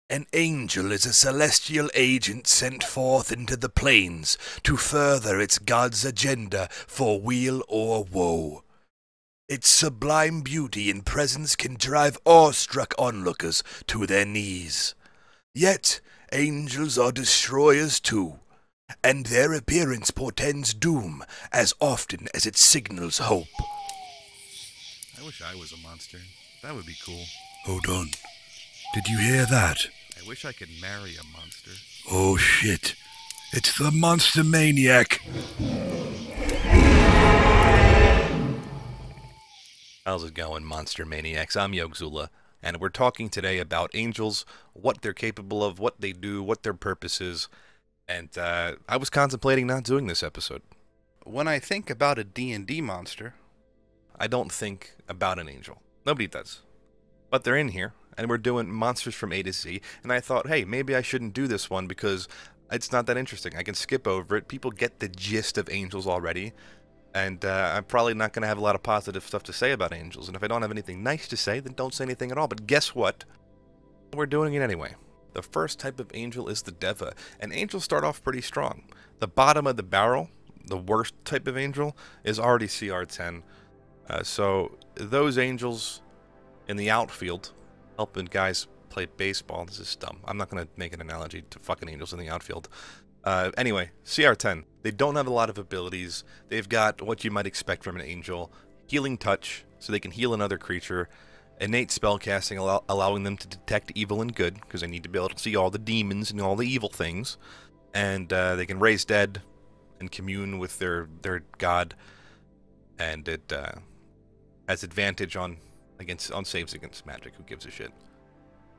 An angel is a celestial agent sent forth into the planes to further its God's agenda for weal or woe. Its sublime beauty and presence can drive awestruck onlookers to their knees. Yet, angels are destroyers too, and their appearance portends doom as often as it signals hope. I wish I was a monster. That would be cool. Hold on. Did you hear that? I wish I could marry a monster. Oh shit. It's the Monster Maniac. How's it going, Monster Maniacs? I'm Yogzula, and we're talking today about angels, what they're capable of, what they do, what their purpose is, and I was contemplating not doing this episode. When I think about a D&D monster, I don't think about an angel. Nobody does. But they're in here, and we're doing monsters from A to Z, and I thought, hey, maybe I shouldn't do this one because it's not that interesting. I can skip over it. People get the gist of angels already, and I'm probably not going to have a lot of positive stuff to say about angels, and if I don't have anything nice to say, then don't say anything at all. But guess what? We're doing it anyway. The first type of angel is the Deva, and angels start off pretty strong. The bottom of the barrel, the worst type of angel, is already CR10. So those angels in the outfield, helping guys play baseball. This is dumb. I'm not going to make an analogy to fucking angels in the outfield. Anyway, CR10. They don't have a lot of abilities. They've got what you might expect from an angel. Healing touch, so they can heal another creature. Innate spellcasting, allowing them to detect evil and good, because they need to be able to see all the demons and all the evil things. And they can raise dead and commune with their god. And it has advantage on saves against magic. Who gives a shit?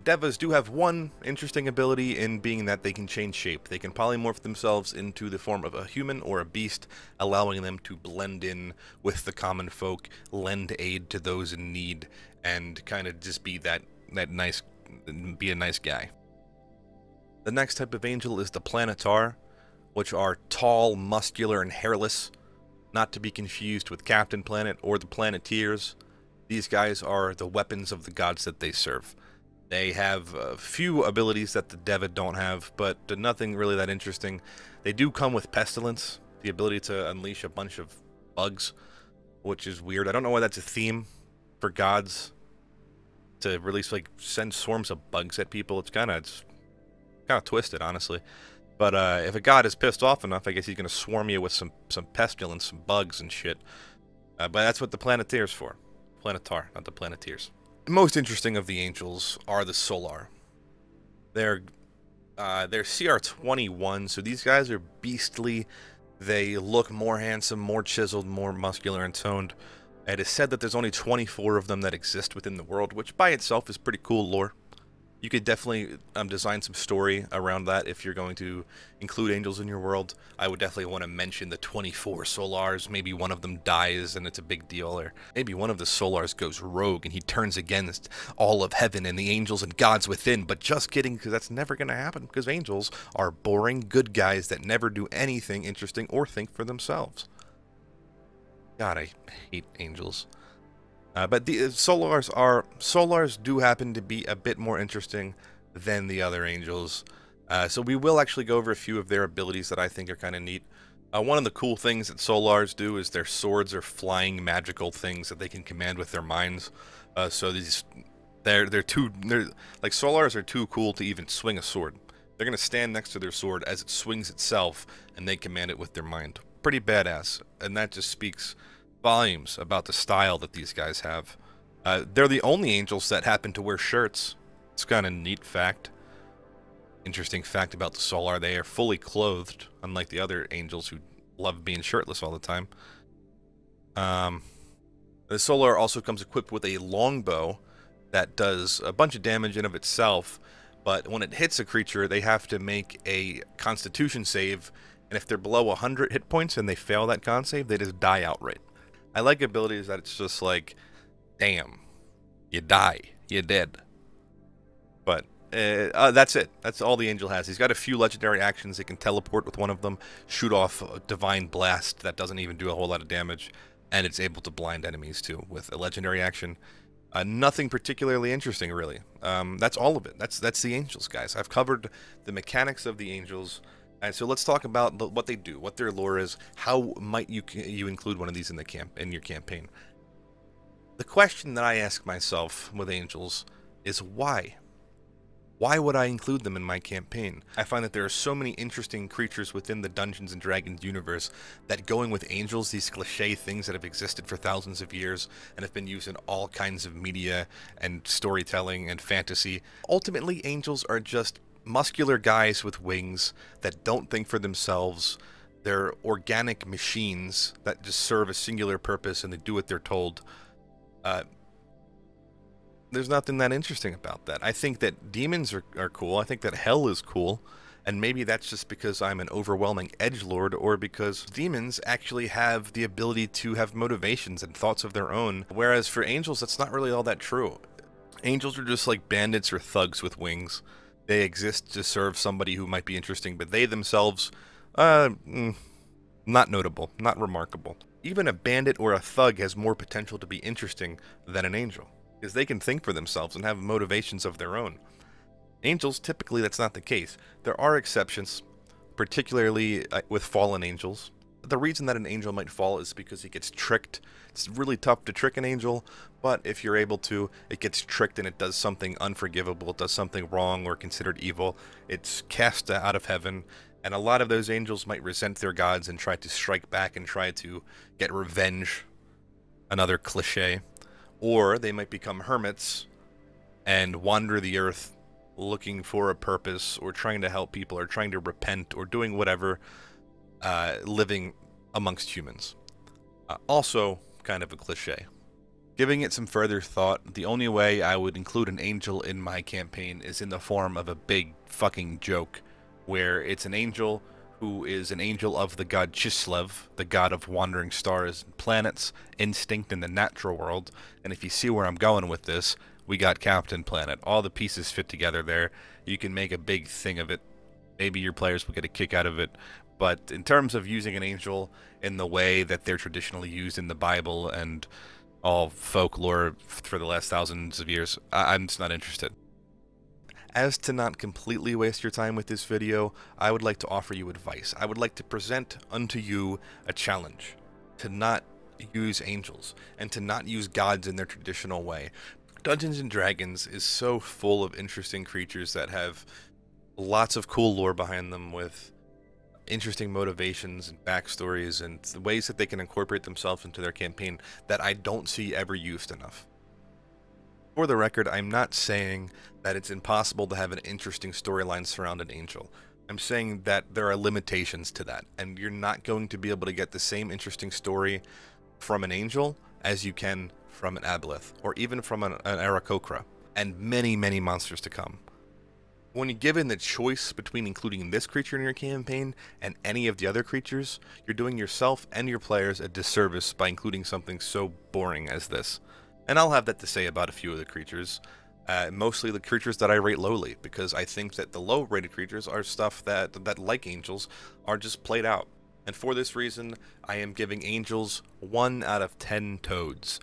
Devas do have one interesting ability in being that they can change shape. They can polymorph themselves into the form of a human or a beast, allowing them to blend in with the common folk, lend aid to those in need, and kind of just be a nice guy. The next type of angel is the Planetar, which are tall, muscular, and hairless, not to be confused with Captain Planet or the Planeteers. These guys are the weapons of the gods that they serve. They have a few abilities that the Deva don't have, but nothing really that interesting. They do come with Pestilence, the ability to unleash a bunch of bugs, which is weird. I don't know why that's a theme for gods, to release, send swarms of bugs at people. It's kind of twisted, honestly. But if a god is pissed off enough, I guess he's going to swarm you with some pestilence, some bugs and shit. But that's what the Planeteers for. Planetar, not the Planeteers. The most interesting of the angels are the Solar. They're CR21, so these guys are beastly. They look more handsome, more chiseled, more muscular and toned. It is said that there's only 24 of them that exist within the world, which by itself is pretty cool lore. You could definitely design some story around that if you're going to include angels in your world. I would definitely want to mention the 24 Solars. Maybe one of them dies and it's a big deal, or maybe one of the Solars goes rogue and he turns against all of heaven and the angels and gods within. But just kidding, because that's never going to happen, because angels are boring good guys that never do anything interesting or think for themselves. God, I hate angels. But the Solars do happen to be a bit more interesting than the other angels. So we will actually go over a few of their abilities that I think are kind of neat. One of the cool things that Solars do is their swords are flying magical things that they can command with their minds. So Solars are too cool to even swing a sword. They're gonna stand next to their sword as it swings itself, and they command it with their mind. Pretty badass, and that just speaks volumes about the style that these guys have. They're the only angels that happen to wear shirts. It's kind of a neat fact. Interesting fact about the Solar, they are fully clothed, unlike the other angels who love being shirtless all the time. The Solar also comes equipped with a longbow that does a bunch of damage in of itself, but when it hits a creature, they have to make a Constitution save, and if they're below 100 hit points and they fail that con save, they just die outright. I like abilities that it's just like, damn, you die, you're dead. But that's it. That's all the angel has. He's got a few legendary actions. He can teleport with one of them, shoot off a divine blast that doesn't even do a whole lot of damage, and it's able to blind enemies too with a legendary action. Nothing particularly interesting, really. That's all of it. That's the angels, guys. I've covered the mechanics of the angels, and so let's talk about what they do, what their lore is. How might you include one of these in your campaign? The question that I ask myself with angels is why? Why would I include them in my campaign? I find that there are so many interesting creatures within the Dungeons & Dragons universe that going with angels, these cliché things that have existed for thousands of years and have been used in all kinds of media and storytelling and fantasy, ultimately angels are just muscular guys with wings that don't think for themselves. They're organic machines that just serve a singular purpose and they do what they're told. There's nothing that interesting about that. I think that demons are cool. I think that hell is cool. And maybe that's just because I'm an overwhelming edgelord, or because demons actually have the ability to have motivations and thoughts of their own. Whereas for angels, that's not really all that true. Angels are just like bandits or thugs with wings. They exist to serve somebody who might be interesting, but they themselves, not notable, not remarkable. Even a bandit or a thug has more potential to be interesting than an angel, because they can think for themselves and have motivations of their own. Angels, typically that's not the case. There are exceptions, particularly with fallen angels. The reason that an angel might fall is because he gets tricked. It's really tough to trick an angel, but if you're able to, it gets tricked and it does something unforgivable, it does something wrong or considered evil. It's cast out of heaven, and a lot of those angels might resent their gods and try to strike back and try to get revenge. Another cliche. Or they might become hermits and wander the earth looking for a purpose, or trying to help people, or trying to repent, or doing whatever, living amongst humans. Also kind of a cliche. Giving it some further thought, the only way I would include an angel in my campaign is in the form of a big fucking joke, where it's an angel who is an angel of the god Chislev, the god of wandering stars and planets, instinct in the natural world. And if you see where I'm going with this, we got Captain Planet. All the pieces fit together there. You can make a big thing of it. Maybe your players will get a kick out of it. But in terms of using an angel in the way that they're traditionally used in the Bible and all folklore for the last thousands of years, I'm just not interested. As to not completely waste your time with this video, I would like to offer you advice. I would like to present unto you a challenge to not use angels and to not use gods in their traditional way. Dungeons & Dragons is so full of interesting creatures that have lots of cool lore behind them, with interesting motivations and backstories and the ways that they can incorporate themselves into their campaign that I don't see ever used enough. For the record, I'm not saying that it's impossible to have an interesting storyline surround an angel. I'm saying that there are limitations to that, and you're not going to be able to get the same interesting story from an angel as you can from an aboleth, or even from an Aarakocra, and many, many monsters to come. When you're given the choice between including this creature in your campaign and any of the other creatures, you're doing yourself and your players a disservice by including something so boring as this. And I'll have that to say about a few of the creatures, mostly the creatures that I rate lowly, because I think that the low-rated creatures are stuff that, like angels, are just played out. And for this reason, I am giving angels 1 out of 10 toads.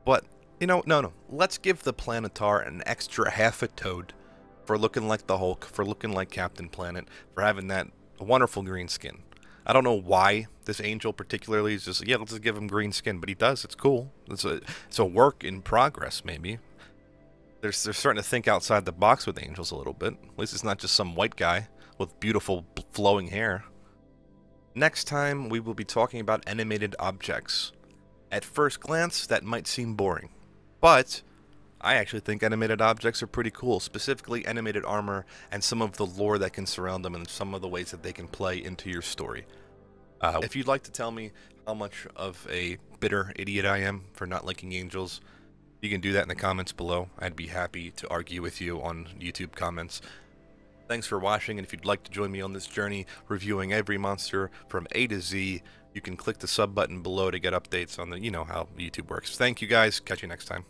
But, you know, no, let's give the Planetar an extra half a toad for looking like the Hulk, for looking like Captain Planet, for having that wonderful green skin. I don't know why this angel particularly is just, yeah, let's just give him green skin, but he does. It's cool. It's a work in progress, maybe. They're starting to think outside the box with angels a little bit. At least it's not just some white guy with beautiful flowing hair. Next time, we will be talking about animated objects. At first glance, that might seem boring, but I actually think animated objects are pretty cool, specifically animated armor and some of the lore that can surround them and some of the ways that they can play into your story. If you'd like to tell me how much of a bitter idiot I am for not liking angels, you can do that in the comments below. I'd be happy to argue with you on YouTube comments. Thanks for watching, and if you'd like to join me on this journey reviewing every monster from A to Z, you can click the sub button below to get updates on the, you know how YouTube works. Thank you guys. Catch you next time.